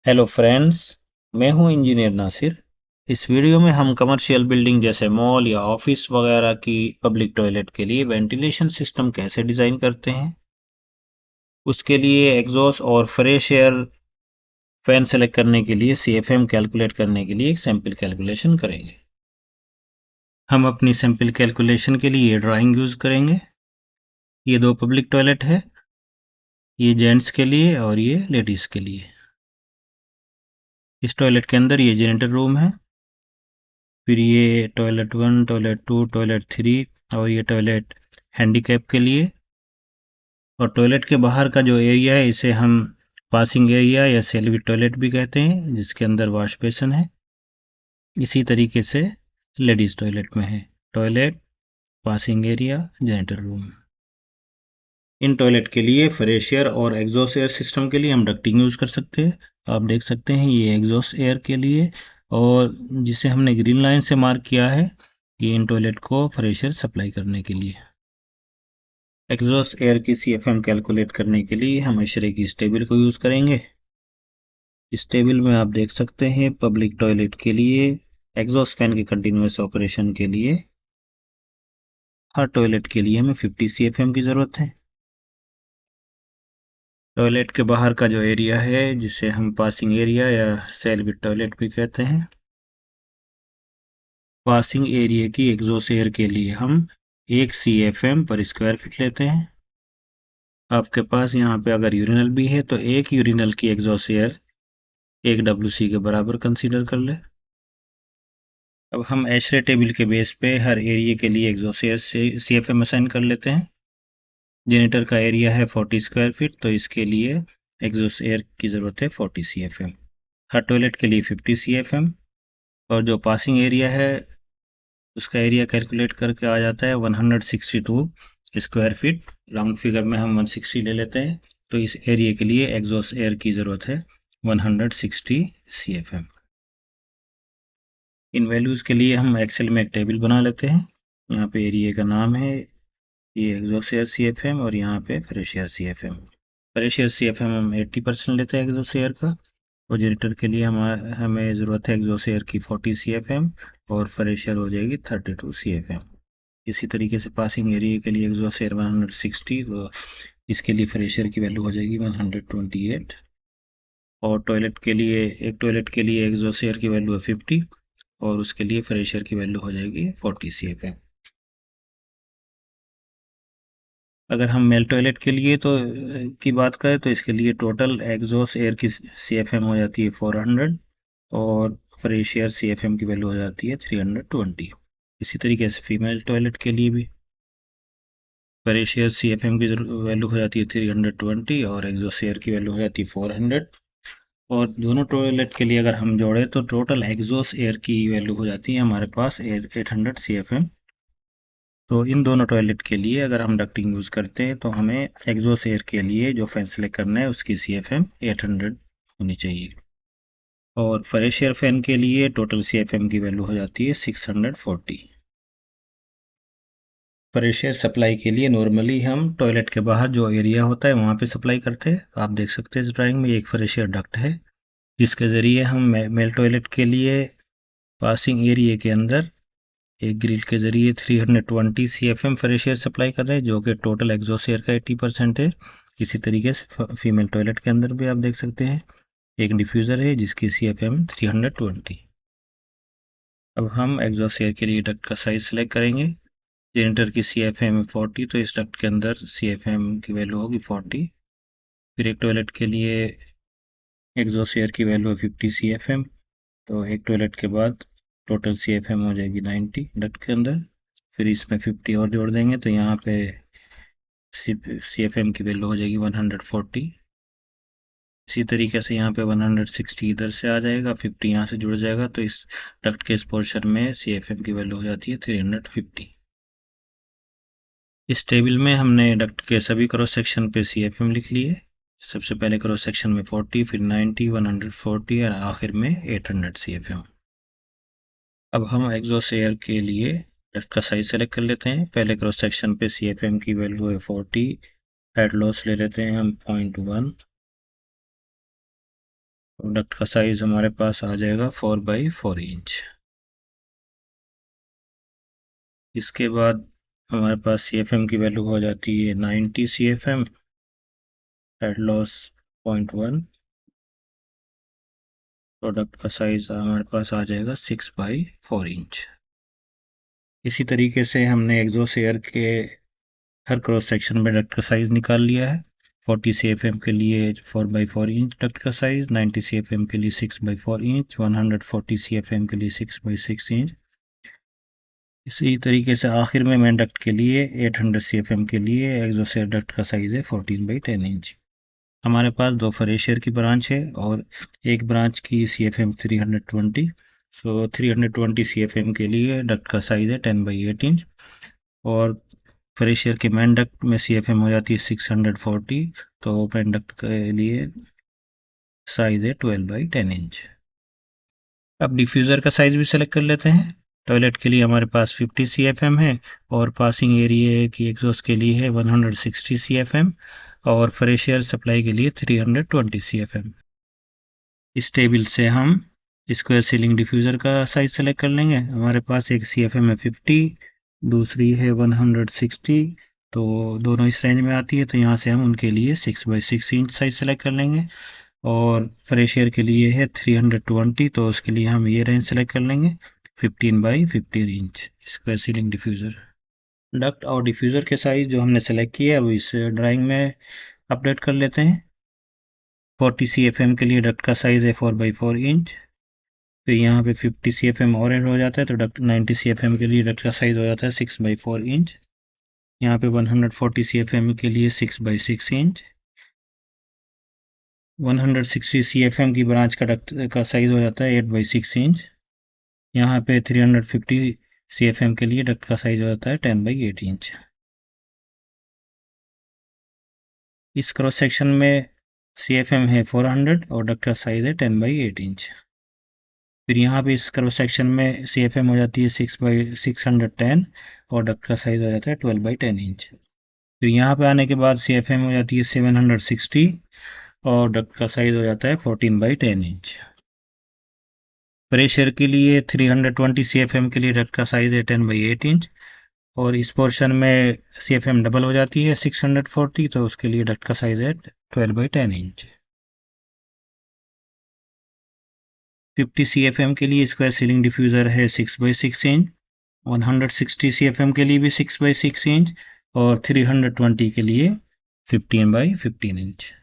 Hello friends. मैं हूं engineer Nasir. इस वीडियो में हम कमर्शियल बिल्डिंग जैसे मॉल या ऑफिस वगैरह की पब्लिक टॉयलेट के लिए वेंटिलेशन सिस्टम कैसे डिज़ाइन करते हैं, उसके लिए एग्जॉस्ट और फ्रेश एयर फैन सेलेक्ट करने के लिए सीएफएम कैलकुलेट करने के लिए एक सैंपल कैलकुलेशन करेंगे। हम अपनी सैंपल कैलकुलेशन के लिए ये ड्राइंग यूज़ करेंगे। ये दो पब्लिक टॉयलेट है, ये जेंट्स के लिए और ये लेडीज़ के लिए। इस टॉयलेट के अंदर ये जेनिटर रूम है, फिर ये टॉयलेट 1, टॉयलेट 2, टॉयलेट 3 और ये टॉयलेट हैंडीकैप के लिए। और टॉयलेट के बाहर का जो एरिया है इसे हम पासिंग एरिया या सेल्फी टॉयलेट भी कहते हैं, जिसके अंदर वॉश बेसिन है। इसी तरीके से लेडीज टॉयलेट में है toilet, passing area, janitor room. इन टॉयलेट के लिए फ्रेश एयर और एग्जॉस्ट एयर सिस्टम के लिए हम डक्टिंग यूज़ कर सकते हैं। आप देख सकते हैं ये एग्जॉस्ट एयर के लिए, और जिसे हमने ग्रीन लाइन से मार्क किया है ये इन टॉयलेट को फ्रेश एयर सप्लाई करने के लिए। एग्जॉस्ट एयर की सीएफएम कैलकुलेट करने के लिए हम एशरे की इस टेबल को यूज़ करेंगे। इस टेबल में आप देख सकते हैं पब्लिक टॉयलेट के लिए एग्जॉस्ट फैन के कंटिन्यूस ऑपरेशन के लिए हर टॉयलेट के लिए हमें 50 सीएफएम की ज़रूरत है। टॉयलेट के बाहर का जो एरिया है जिसे हम पासिंग एरिया या सेल विद टॉयलेट भी कहते हैं, पासिंग एरिया की एग्जॉस्ट एयर के लिए हम 1 सीएफएम पर स्क्वायर फीट लेते हैं। आपके पास यहाँ पे अगर यूरिनल भी है तो एक यूरिनल की एग्जॉस्ट एयर 1 WC के बराबर कंसीडर कर ले। अब हम एशरे टेबल के बेस पे हर एरिया के लिए एग्जॉस्ट एयर से सीएफएम असाइन कर लेते हैं। जेनिटर का एरिया है 40 स्क्वायर फीट, तो इसके लिए एग्जॉस्ट एयर की ज़रूरत है 40 सीएफएम। हर टॉयलेट के लिए 50 सीएफएम, और जो पासिंग एरिया है उसका एरिया कैलकुलेट करके आ जाता है 162 स्क्वायर फीट। राउंड फिगर में हम 160 ले लेते हैं, तो इस एरिया के लिए एग्जॉस्ट एयर की ज़रूरत है 160 सीएफएम। इन वैल्यूज़ के लिए हम एक्सेल में एक टेबल बना लेते हैं। यहाँ पे एरिया का नाम है, ये एग्जॉस्ट एयर सीएफएम, और यहाँ पे fresh air CFM. Fresh air CFM हम 80% लेते हैं एग्जॉस्ट एयर का, और जेनिटर के लिए हमें ज़रूरत है एग्जॉस्ट एयर की 40 सीएफएम, और फ्रेश एयर हो जाएगी 32 सीएफएम। इसी तरीके से पासिंग एरिया के लिए एग्जॉस्ट एयर 160, इसके लिए फ्रेश एयर की वैल्यू हो जाएगी 128। और टॉयलेट के लिए, एक टॉयलेट के लिए एग्जॉस्ट एयर की वैल्यू है 50, और उसके लिए फ्रेश एयर की वैल्यू हो जाएगी 40 सीएफएम। अगर हम मेल टॉयलेट के लिए तो की बात करें तो इसके लिए टोटल एग्जॉस्ट एयर की सीएफएम हो जाती है 400, और फ्रेश एयर सीएफएम की वैल्यू हो जाती है 320। इसी तरीके से फीमेल टॉयलेट के लिए भी फ्रेश एयर सीएफएम की वैल्यू हो जाती है 320, और एग्जॉस्ट एयर की वैल्यू हो जाती है 400। और दोनों टॉयलेट के लिए अगर हम जोड़ें तो टोटल एग्जॉस्ट एयर की वैल्यू हो जाती है हमारे पास 800 सीएफएम। तो इन दोनों टॉयलेट के लिए अगर हम डक्टिंग यूज़ करते हैं तो हमें एग्जॉस्ट एयर के लिए जो फैन सेलेक्ट करना है उसकी सीएफएम 800 होनी चाहिए। और फ्रेश एयर फैन के लिए टोटल सीएफएम की वैल्यू हो जाती है 640। फ्रेश एयर सप्लाई के लिए नॉर्मली हम टॉयलेट के बाहर जो एरिया होता है वहाँ पे सप्लाई करते हैं। आप देख सकते हैं इस ड्राइंग में एक फ्रेश एयर डक्ट है, जिसके ज़रिए हम मेल टॉयलेट के लिए पासिंग एरिया के अंदर एक ग्रिल के ज़रिए 320 सीएफएम फ्रेश एयर सप्लाई कर रहे हैं, जो कि टोटल एग्जॉस्ट एयर का 80% है। इसी तरीके से फीमेल टॉयलेट के अंदर भी आप देख सकते हैं एक डिफ्यूज़र है जिसकी सीएफएम 320। अब हम एग्जॉस्ट एयर के लिए डक्ट का साइज सेलेक्ट करेंगे। जेनिटर की सीएफएम है 40, तो इस डक्ट के अंदर सीएफएम की वैल्यू होगी 40। फिर एक टॉयलेट के लिए एग्जॉस्ट एयर की वैल्यू है 50 सीएफएम, तो एक टॉयलेट के बाद टोटल सीएफएम हो जाएगी 90 डक्ट के अंदर। फिर इसमें 50 और जोड़ देंगे तो यहाँ पे सीएफएम की वैल्यू हो जाएगी 140। इसी तरीके से यहाँ पे 160 इधर से आ जाएगा, 50 यहाँ से जुड़ जाएगा, तो इस डक्ट के इस पोर्शन में सीएफएम की वैल्यू हो जाती है 350। इस टेबल में हमने डक्ट के सभी क्रॉस सेक्शन पे सीएफएम लिख लिए। सबसे पहले क्रॉस सेक्शन में 40, फिर 90, 140 और आखिर में 800 सीएफएम। अब हम एग्जॉस्ट एयर के लिए डक्ट का साइज सेलेक्ट कर लेते हैं। पहले क्रॉस सेक्शन पे सीएफएम की वैल्यू है 40, हेड लॉस ले लेते हैं हम 0.1, डक्ट का साइज हमारे पास आ जाएगा 4x4 इंच। इसके बाद हमारे पास CFM की वैल्यू हो जाती है 90 CFM एट लॉस 0.1। प्रोडक्ट का साइज हमारे पास आ जाएगा 6x4 इंच। इसी तरीके से हमने एग्जॉस्ट एयर के हर क्रॉस सेक्शन में डक्ट का साइज निकाल लिया है। 40 CFM के लिए 4x4 इंच डक्ट का साइज, 90 CFM के लिए 6x4 इंच, 140 CFM के लिए 6x6 इंच। इसी तरीके से आखिर में मेन डक्ट के लिए 800 CFM के लिए एग्जॉस्ट एयर डक्ट का साइज है 14x10 इंच। हमारे पास दो फ्रेश एयर की ब्रांच है और एक ब्रांच की CFM 320। सो 320 CFM के लिए डक्ट का साइज है 10x8 इंच और फ्रेश एयर के मेन डक्ट में CFM हो जाती है 640। तो मेन डक्ट के लिए साइज है 12x10 इंच। अब डिफ्यूज़र का साइज भी सेलेक्ट कर लेते हैं। टॉयलेट के लिए हमारे पास 50 CFM है और पासिंग एरिया की एग्जॉस्ट के लिए है 160 CFM और फ्रेश एयर सप्लाई के लिए 320 CFM। इस टेबल से हम स्क्वायर सीलिंग डिफ्यूज़र का साइज सेलेक्ट कर लेंगे। हमारे पास एक CFM है 50, दूसरी है 160, तो दोनों इस रेंज में आती है, तो यहाँ से हम उनके लिए 6x6 इंच साइज सेलेक्ट कर लेंगे। और फ्रेश एयर के लिए है 320, तो उसके लिए हम ये रेंज सेलेक्ट कर लेंगे 15x15 inch square ceiling diffuser. Duct और डिफ्यूज़र के साइज जो हमने सेलेक्ट किए अब इस ड्राइंग में अपडेट कर लेते हैं। 40 CFM के लिए डक्ट का साइज है 4x4 इंच। फिर यहाँ पे 50 CFM और ऐड हो जाता है, तो डक्ट 90 CFM के लिए डक्ट का साइज हो जाता है 6x4 इंच। यहाँ पे 140 CFM के लिए 6x6 इंच। 160 CFM की ब्रांच का डक्ट का साइज हो जाता है 8x6 इंच। यहाँ पे 350 CFM के लिए डक्ट का साइज हो जाता है 10x8 इंच। इस क्रॉस सेक्शन में CFM है 400 और डक्ट का साइज है 10x8 इंच। फिर यहाँ पे इस क्रॉस सेक्शन में CFM हो जाती है 6x610 और डक्ट का साइज हो जाता है 12x10 इंच। फिर यहाँ पे आने के बाद CFM हो जाती है 760 और डक्ट का साइज हो जाता है 14x10 इंच। फ्रेश एयर के लिए 320 CFM के लिए डक्ट का साइज है 10x8 इंच और इस पोर्शन में CFM डबल हो जाती है 640, तो उसके लिए डक्ट का साइज है 12x10 इंच। 50 CFM के लिए स्क्वायर सीलिंग डिफ्यूज़र है 6x6 इंच, 160 CFM के लिए भी 6x6 इंच और 320 के लिए 15x15 इंच।